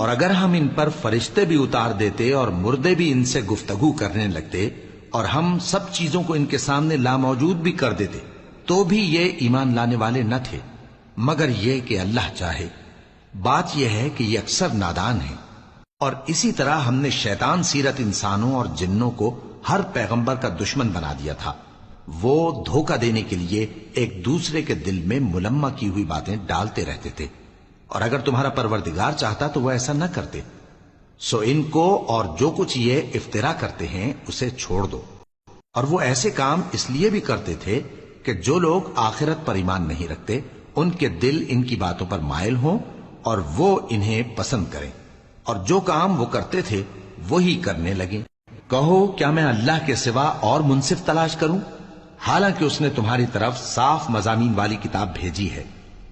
اور اگر ہم ان پر فرشتے بھی اتار دیتے اور مردے بھی ان سے گفتگو کرنے لگتے اور ہم سب چیزوں کو ان کے سامنے لاموجود بھی کر دیتے تو بھی یہ ایمان لانے والے نہ تھے، مگر یہ کہ اللہ چاہے۔ بات یہ ہے کہ یہ اکثر نادان ہیں۔ اور اسی طرح ہم نے شیطان سیرت انسانوں اور جنوں کو ہر پیغمبر کا دشمن بنا دیا تھا۔ وہ دھوکہ دینے کے لیے ایک دوسرے کے دل میں ملمہ کی ہوئی باتیں ڈالتے رہتے تھے، اور اگر تمہارا پروردگار چاہتا تو وہ ایسا نہ کرتے۔ سو ان کو اور جو کچھ یہ افترا کرتے ہیں اسے چھوڑ دو۔ اور وہ ایسے کام اس لیے بھی کرتے تھے کہ جو لوگ آخرت پر ایمان نہیں رکھتے ان کے دل ان کی باتوں پر مائل ہوں اور وہ انہیں پسند کریں، اور جو کام وہ کرتے تھے وہی کرنے لگیں۔ کہو کیا میں اللہ کے سوا اور منصف تلاش کروں، حالانکہ اس نے تمہاری طرف صاف مضامین والی کتاب بھیجی ہے،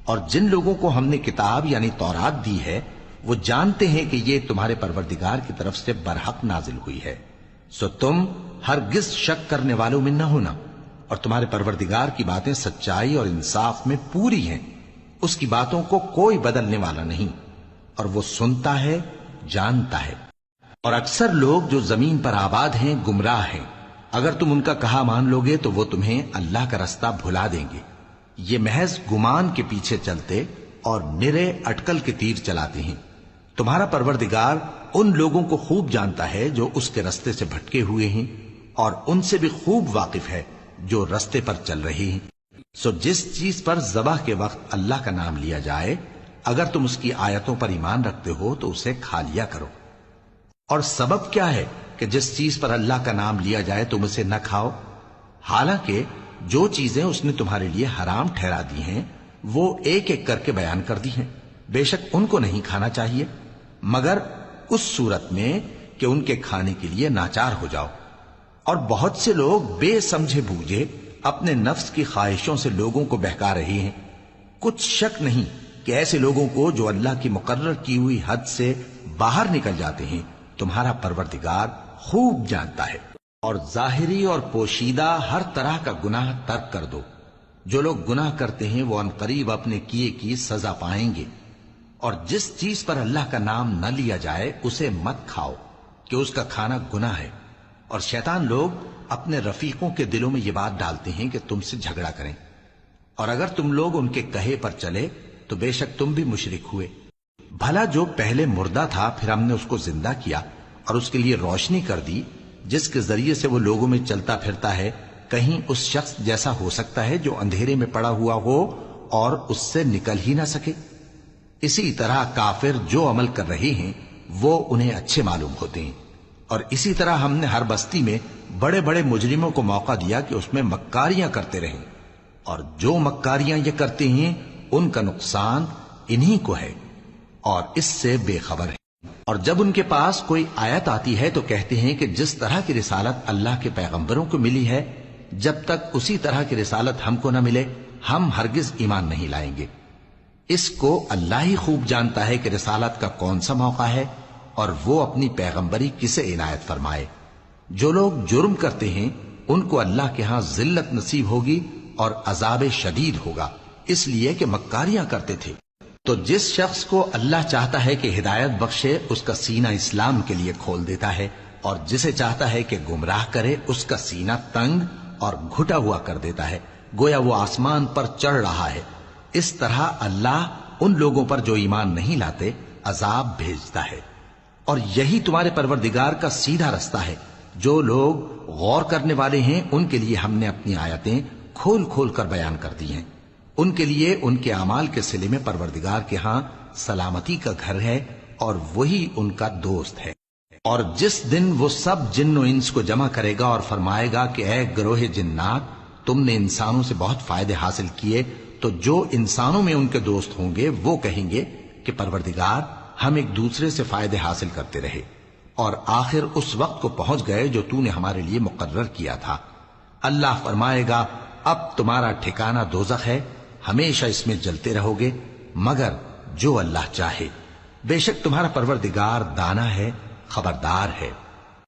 اور جن لوگوں کو ہم نے کتاب یعنی تورات دی ہے وہ جانتے ہیں کہ یہ تمہارے پروردگار کی طرف سے برحق نازل ہوئی ہے۔ سو تم ہرگز شک کرنے والوں میں نہ ہونا، اور تمہارے پروردگار کی باتیں سچائی اور انصاف میں پوری ہیں، اس کی باتوں کو کوئی بدلنے والا نہیں، اور وہ سنتا ہے، جانتا ہے۔ اور اکثر لوگ جو زمین پر آباد ہیں گمراہ ہیں، اگر تم ان کا کہا مان لوگے تو وہ تمہیں اللہ کا رستہ بھلا دیں گے۔ یہ محض گمان کے پیچھے چلتے اور نرے اٹکل کے تیر چلاتے ہیں۔ تمہارا پروردگار ان لوگوں کو خوب جانتا ہے جو اس کے رستے سے بھٹکے ہوئے ہیں، اور ان سے بھی خوب واقف ہے جو رستے پر چل رہے ہیں۔ سو جس چیز پر ذبح کے وقت اللہ کا نام لیا جائے اگر تم اس کی آیتوں پر ایمان رکھتے ہو تو اسے کھا لیا کرو۔ اور سبب کیا ہے کہ جس چیز پر اللہ کا نام لیا جائے تم اسے نہ کھاؤ، حالانکہ جو چیزیں اس نے تمہارے لیے حرام ٹھہرا دی ہیں وہ ایک ایک کر کے بیان کر دی ہیں۔ بے شک ان کو نہیں کھانا چاہیے مگر اس صورت میں کہ ان کے کھانے کے لیے ناچار ہو جاؤ۔ اور بہت سے لوگ بے سمجھے بوجھے اپنے نفس کی خواہشوں سے لوگوں کو بہکا رہے ہیں۔ کچھ شک نہیں کہ ایسے لوگوں کو جو اللہ کی مقرر کی ہوئی حد سے باہر نکل جاتے ہیں تمہارا پروردگار خوب جانتا ہے۔ اور ظاہری اور پوشیدہ ہر طرح کا گناہ ترک کر دو۔ جو لوگ گناہ کرتے ہیں وہ عنقریب اپنے کیے کی سزا پائیں گے۔ اور جس چیز پر اللہ کا نام نہ لیا جائے اسے مت کھاؤ کہ اس کا کھانا گناہ ہے۔ اور شیطان لوگ اپنے رفیقوں کے دلوں میں یہ بات ڈالتے ہیں کہ تم سے جھگڑا کریں، اور اگر تم لوگ ان کے کہے پر چلے تو بے شک تم بھی مشرک ہوئے۔ بھلا جو پہلے مردہ تھا پھر ہم نے اس کو زندہ کیا اور اس کے لیے روشنی کر دی جس کے ذریعے سے وہ لوگوں میں چلتا پھرتا ہے، کہیں اس شخص جیسا ہو سکتا ہے جو اندھیرے میں پڑا ہوا ہو اور اس سے نکل ہی نہ سکے؟ اسی طرح کافر جو عمل کر رہے ہیں وہ انہیں اچھے معلوم ہوتے ہیں۔ اور اسی طرح ہم نے ہر بستی میں بڑے بڑے مجرموں کو موقع دیا کہ اس میں مکاریاں کرتے رہیں، اور جو مکاریاں یہ کرتے ہیں ان کا نقصان انہی کو ہے اور اس سے بے خبر ہے۔ اور جب ان کے پاس کوئی آیت آتی ہے تو کہتے ہیں کہ جس طرح کی رسالت اللہ کے پیغمبروں کو ملی ہے جب تک اسی طرح کی رسالت ہم کو نہ ملے ہم ہرگز ایمان نہیں لائیں گے۔ اس کو اللہ ہی خوب جانتا ہے کہ رسالت کا کون سا موقع ہے اور وہ اپنی پیغمبری کسے عنایت فرمائے۔ جو لوگ جرم کرتے ہیں ان کو اللہ کے ہاں ذلت نصیب ہوگی اور عذاب شدید ہوگا، اس لیے کہ مکاریاں کرتے تھے۔ تو جس شخص کو اللہ چاہتا ہے کہ ہدایت بخشے اس کا سینہ اسلام کے لیے کھول دیتا ہے، اور جسے چاہتا ہے کہ گمراہ کرے اس کا سینہ تنگ اور گھٹا ہوا کر دیتا ہے، گویا وہ آسمان پر چڑھ رہا ہے۔ اس طرح اللہ ان لوگوں پر جو ایمان نہیں لاتے عذاب بھیجتا ہے۔ اور یہی تمہارے پروردگار کا سیدھا رستہ ہے۔ جو لوگ غور کرنے والے ہیں ان کے لیے ہم نے اپنی آیتیں کھول کھول کر بیان کر دی ہیں۔ ان کے لیے ان کے اعمال کے صلے میں پروردگار کے ہاں سلامتی کا گھر ہے اور وہی ان کا دوست ہے۔ اور جس دن وہ سب جن و انس کو جمع کرے گا اور فرمائے گا کہ اے گروہ جنات تم نے انسانوں سے بہت فائدے حاصل کیے، تو جو انسانوں میں ان کے دوست ہوں گے وہ کہیں گے کہ پروردگار ہم ایک دوسرے سے فائدے حاصل کرتے رہے اور آخر اس وقت کو پہنچ گئے جو تو نے ہمارے لیے مقرر کیا تھا۔ اللہ فرمائے گا اب تمہارا ٹھکانہ دوزخ ہے، ہمیشہ اس میں جلتے رہو گے مگر جو اللہ چاہے، بے شک تمہارا پروردگار دانا ہے، خبردار ہے۔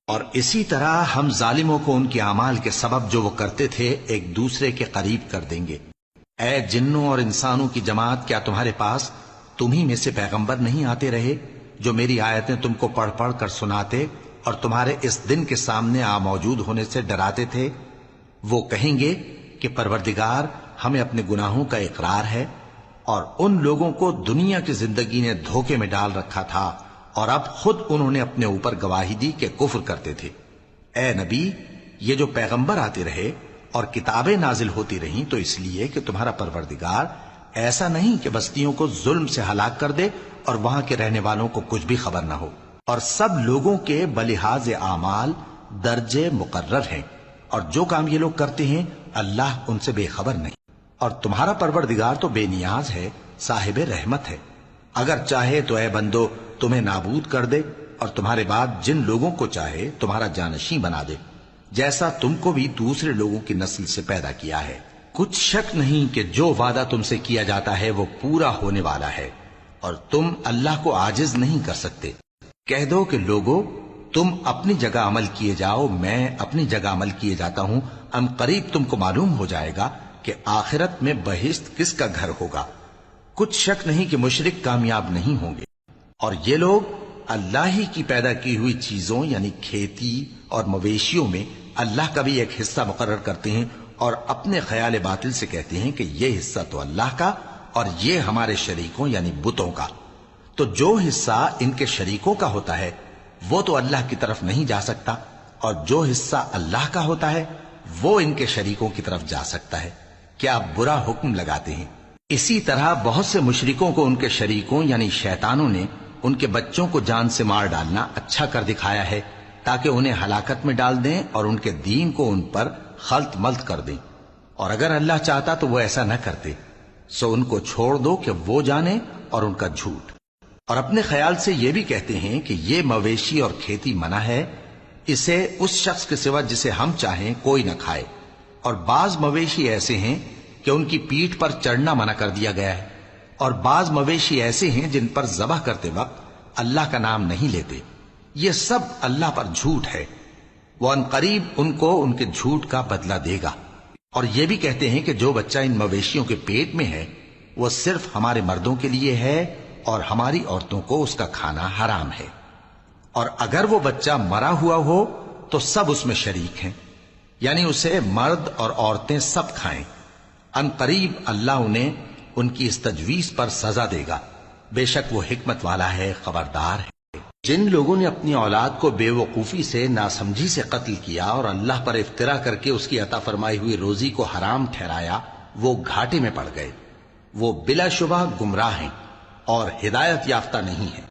اور اسی طرح ہم ظالموں کو ان کے اعمال کے سبب جو وہ کرتے تھے ایک دوسرے کے قریب کر دیں گے۔ اے جنوں اور انسانوں کی جماعت، کیا تمہارے پاس تمہیں میں سے پیغمبر نہیں آتے رہے جو میری آیتیں تم کو پڑھ پڑھ کر سناتے اور تمہارے اس دن کے سامنے آ موجود ہونے سے ڈراتے تھے؟ وہ کہیں گے کہ پروردگار ہمیں اپنے گناہوں کا اقرار ہے، اور ان لوگوں کو دنیا کی زندگی نے دھوکے میں ڈال رکھا تھا اور اب خود انہوں نے اپنے اوپر گواہی دی کہ کفر کرتے تھے۔ اے نبی، یہ جو پیغمبر آتے رہے اور کتابیں نازل ہوتی رہیں تو اس لیے کہ تمہارا پروردگار ایسا نہیں کہ بستیوں کو ظلم سے ہلاک کر دے اور وہاں کے رہنے والوں کو کچھ بھی خبر نہ ہو، اور سب لوگوں کے بلحاظ اعمال درجے مقرر ہیں، اور جو کام یہ لوگ کرتے ہیں اللہ ان سے بے خبر نہیں۔ اور تمہارا پروردگار تو بے نیاز ہے، صاحب رحمت ہے، اگر چاہے تو اے بندو تمہیں نابود کر دے اور تمہارے بعد جن لوگوں کو چاہے تمہارا جانشین بنا دے، جیسا تم کو بھی دوسرے لوگوں کی نسل سے پیدا کیا ہے۔ کچھ شک نہیں کہ جو وعدہ تم سے کیا جاتا ہے وہ پورا ہونے والا ہے، اور تم اللہ کو عاجز نہیں کر سکتے۔ کہہ دو کہ لوگو تم اپنی جگہ عمل کیے جاؤ، میں اپنی جگہ عمل کیے جاتا ہوں، ان قریب تم کو معلوم ہو جائے گا کہ آخرت میں بہشت کس کا گھر ہوگا۔ کچھ شک نہیں کہ مشرک کامیاب نہیں ہوں گے، اور یہ لوگ اللہ ہی کی پیدا کی ہوئی چیزوں یعنی کھیتی اور مویشیوں میں اللہ کا بھی ایک حصہ مقرر کرتے ہیں، اور اپنے خیال باطل سے کہتے ہیں کہ یہ حصہ تو اللہ کا اور یہ ہمارے شریکوں یعنی بتوں کا۔ تو جو حصہ ان کے شریکوں کا ہوتا ہے وہ تو اللہ کی طرف نہیں جا سکتا، اور جو حصہ اللہ کا ہوتا ہے وہ ان کے شریکوں کی طرف جا سکتا ہے۔ کیا برا حکم لگاتے ہیں؟ اسی طرح بہت سے مشرکوں کو ان کے شریکوں یعنی شیطانوں نے ان کے بچوں کو جان سے مار ڈالنا اچھا کر دکھایا ہے، تاکہ انہیں ہلاکت میں ڈال دیں اور ان کے دین کو ان پر خلط ملط کر دیں، اور اگر اللہ چاہتا تو وہ ایسا نہ کرتے۔ سو ان کو چھوڑ دو کہ وہ جانے اور ان کا جھوٹ۔ اور اپنے خیال سے یہ بھی کہتے ہیں کہ یہ مویشی اور کھیتی منع ہے، اسے اس شخص کے سوا جسے ہم چاہیں کوئی نہ کھائے، اور بعض مویشی ایسے ہیں کہ ان کی پیٹھ پر چڑھنا منع کر دیا گیا ہے، اور بعض مویشی ایسے ہیں جن پر ذبح کرتے وقت اللہ کا نام نہیں لیتے۔ یہ سب اللہ پر جھوٹ ہے، وہ ان قریب ان کو ان کے جھوٹ کا بدلہ دے گا۔ اور یہ بھی کہتے ہیں کہ جو بچہ ان مویشیوں کے پیٹ میں ہے وہ صرف ہمارے مردوں کے لیے ہے اور ہماری عورتوں کو اس کا کھانا حرام ہے، اور اگر وہ بچہ مرا ہوا ہو تو سب اس میں شریک ہیں، یعنی اسے مرد اور عورتیں سب کھائیں۔ ان قریب اللہ انہیں ان کی اس تجویز پر سزا دے گا، بے شک وہ حکمت والا ہے، خبردار ہے۔ جن لوگوں نے اپنی اولاد کو بے وقوفی سے ناسمجھی سے قتل کیا اور اللہ پر افترا کر کے اس کی عطا فرمائی ہوئی روزی کو حرام ٹھہرایا، وہ گھاٹے میں پڑ گئے، وہ بلا شبہ گمراہ ہیں اور ہدایت یافتہ نہیں ہیں۔